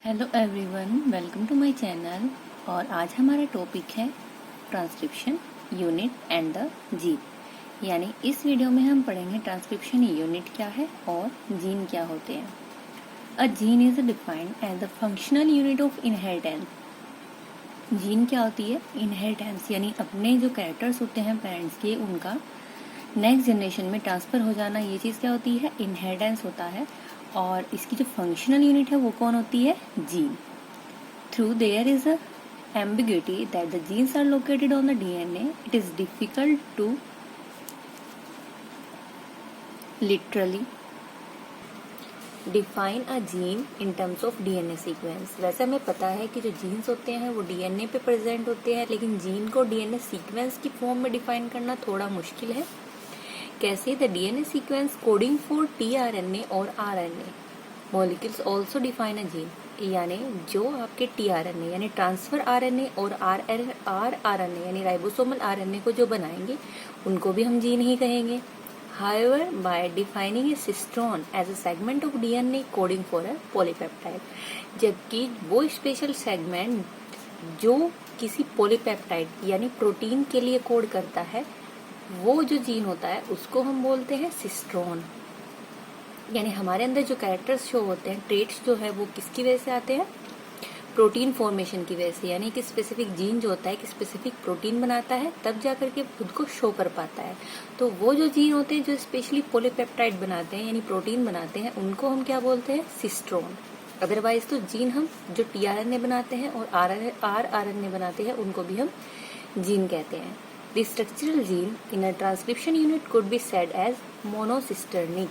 Hello everyone, welcome to my channel. और आज हमारा टॉपिक है transcription unit and the gene. यानी इस वीडियो में हम पढ़ेंगे ट्रांसक्रिप्शन यूनिट क्या है और जीन क्या होते हैं। A gene is defined as the functional unit of inheritance. Gene क्या होती है? इनहेरिटेंस, यानी अपने जो कैरेक्टर्स होते हैं पेरेंट्स के, उनका नेक्स्ट जनरेशन में ट्रांसफर हो जाना, ये चीज़ क्या होती है? इनहेरिटेंस होता है। और इसकी जो फंक्शनल यूनिट है वो कौन होती है? Gene. Through their is a ambiguity that the genes are located on the DNA, it is difficult to literally define a gene in terms of DNA sequence। वैसे हमें पता है कि जो जीन्स होते हैं वो डीएनए पे प्रेजेंट होते हैं, लेकिन जीन को डीएनए सीक्वेंस की फॉर्म में डिफाइन करना थोड़ा मुश्किल है। कैसे? The DNA sequence coding for tRNA और RNA molecules also define a gene. यानी जो आपके टीआरएनए यानी ट्रांसफर आरएनए और आरआरएनए यानी राइबोसोमल आरएनए को जो बनाएंगे उनको भी हम जीन ही कहेंगे। However, by defining a cistron as a segment of DNA coding for a polypeptide, जबकि वो स्पेशल सेगमेंट जो किसी पॉलीपेप्टाइड यानी प्रोटीन के लिए कोड करता है, वो जो जीन होता है उसको हम बोलते हैं सिस्ट्रॉन। यानी हमारे अंदर जो कैरेक्टर्स शो होते हैं, ट्रेट्स जो है, वो किसकी वजह से आते हैं? प्रोटीन फॉर्मेशन की वजह से। यानी कि स्पेसिफिक जीन जो होता है कि स्पेसिफिक प्रोटीन बनाता है, तब जाकर के खुद को शो कर पाता है। तो वो जो जीन होते हैं जो स्पेशली पॉलीपेप्टाइड बनाते हैं यानी प्रोटीन बनाते हैं, उनको हम क्या बोलते हैं? सिस्ट्रोन। अदरवाइज तो जीन हम जो टीआरएनए बनाते हैं और आरआरएनए बनाते हैं उनको भी हम जीन कहते हैं। The structural gene in a transcription unit could be said as monocistronic.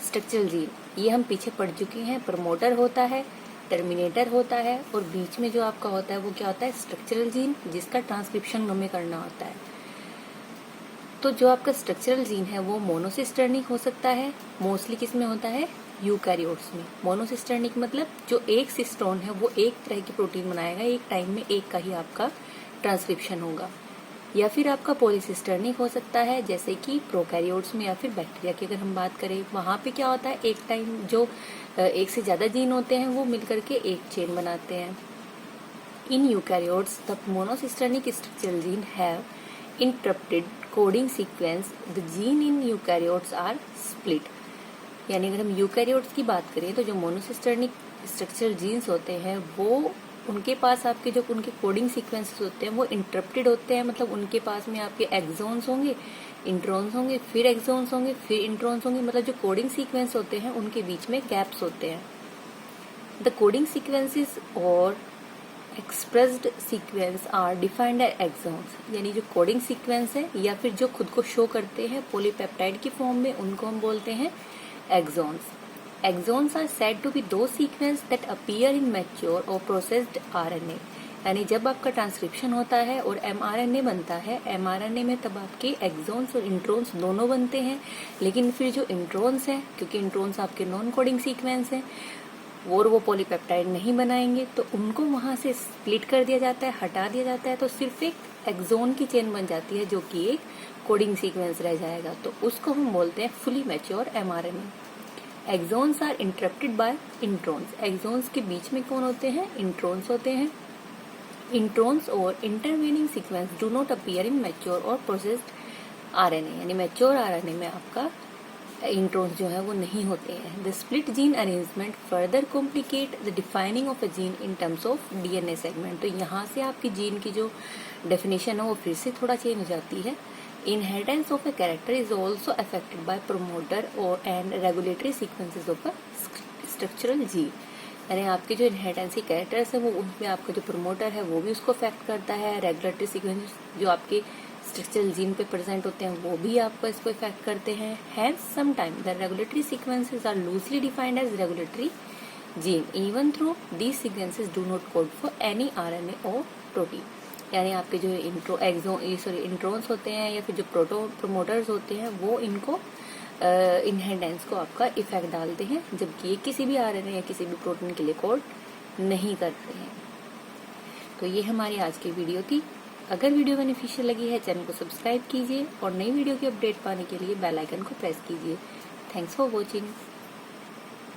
Structural gene ये हम पीछे पढ़ चुके हैं। प्रमोटर होता है, टर्मिनेटर होता है, और बीच में जो आपका होता है वो क्या होता है? स्ट्रक्चरल जीन, जिसका ट्रांसक्रिप्शन हमें करना होता है। तो जो आपका स्ट्रक्चरल जीन है वो मोनोसिस्टर्निक हो सकता है। मोस्टली किस में होता है? यूकैरियोट्स में। मोनोसिस्टर्निक मतलब जो एक सिस्टोन है वो एक तरह की प्रोटीन बनाएगा, एक टाइम में एक का ही आपका ट्रांसक्रिप्शन होगा। या फिर आपका पॉलीसिस्टर्निक हो सकता है, जैसे कि प्रोकैरियोट्स में या फिर बैक्टीरिया की अगर हम बात करें, वहां पे क्या होता है? एक टाइम जो एक से ज्यादा जीन होते हैं वो मिलकर के एक चेन बनाते हैं। In eukaryotes the monocistronic structural gene have interrupted coding sequence. The gene in eukaryotes are split. यानी अगर हम यूकैरियोट्स की बात करें तो जो मोनोसिस्टर्निक स्ट्रक्चरल जीन्स होते हैं वो उनके पास आपके जो उनके कोडिंग सीक्वेंसेस होते हैं वो इंटरप्टेड होते हैं। मतलब उनके पास में आपके एक्सॉन्स होंगे, इंट्रॉन्स होंगे, फिर एक्सॉन्स होंगे, फिर इंट्रॉन्स होंगे। मतलब जो कोडिंग सीक्वेंस होते हैं उनके बीच में गैप्स होते हैं। द कोडिंग सीक्वेंसेस और expressed sequence are defined as exons. यानी जो कोडिंग सीक्वेंस है या फिर जो खुद को शो करते हैं पॉलीपेप्टाइड की फॉर्म में, उनको हम बोलते हैं exons. Exons are said to be those sequence that appear in mature or processed RNA। यानी जब आपका ट्रांसक्रिप्शन होता है और mRNA बनता है, mRNA में तब आपके एक्सॉन्स और इंट्रॉन्स दोनों बनते हैं। लेकिन फिर जो इंट्रॉन्स हैं, क्योंकि इंट्रॉन्स आपके नॉन कोडिंग सीक्वेंस हैं और वो पॉलीपेप्टाइड नहीं बनाएंगे, तो उनको वहां से स्प्लिट कर दिया जाता है, हटा दिया जाता है, तो सिर्फ एक एक्सॉन की चेन बन जाती है जो कि एक कोडिंग सीक्वेंस रह जाएगा। तो उसको हम बोलते हैं fully mature mRNA। Exons are interrupted by introns. Exons के बीच में कौन होते हैं? इंट्रॉन्स होते हैं। इंट्रॉन्स और intervening sequence do not appear in mature और प्रोसेस्ड आरएनए। यानी मैच्योर आरएनए में आपका इंट्रॉन्स जो है वो नहीं होते हैं। The split gene arrangement further complicate the defining of a gene in terms of DNA segment. तो यहाँ से आपकी जीन की जो डेफिनेशन है वो फिर से थोड़ा चेंज हो जाती है। Inheritance of a character is also affected by promoter and regulatory sequences of a structural gene। यानी आपके जो इनहेरिटेंस के कैरेक्टर्स है वो उनमें आपका जो प्रमोटर है वो भी उसको अफेक्ट करता है। रेगुलेटरी सीक्वेंस जो आपके स्ट्रक्चरल जीन पे प्रेजेंट होते हैं वो भी आपको इसको इफेक्ट करते हैं। Hence, sometimes the regulatory sequences are loosely defined as regulatory gene, even though these sequences do not code for any RNA or protein। यानी आपके जो इंट्रॉन्स होते हैं या फिर जो प्रोमोटर्स होते हैं वो इनको इनहेरिटेंस को आपका इफेक्ट डालते हैं, जबकि ये किसी भी आरएनए या किसी भी प्रोटीन के लिए कोड नहीं करते हैं। तो ये हमारी आज की वीडियो थी। अगर वीडियो बेनिफिशियल लगी है, चैनल को सब्सक्राइब कीजिए और नई वीडियो की अपडेट पाने के लिए बेल आइकन को प्रेस कीजिए। Thanks for watching.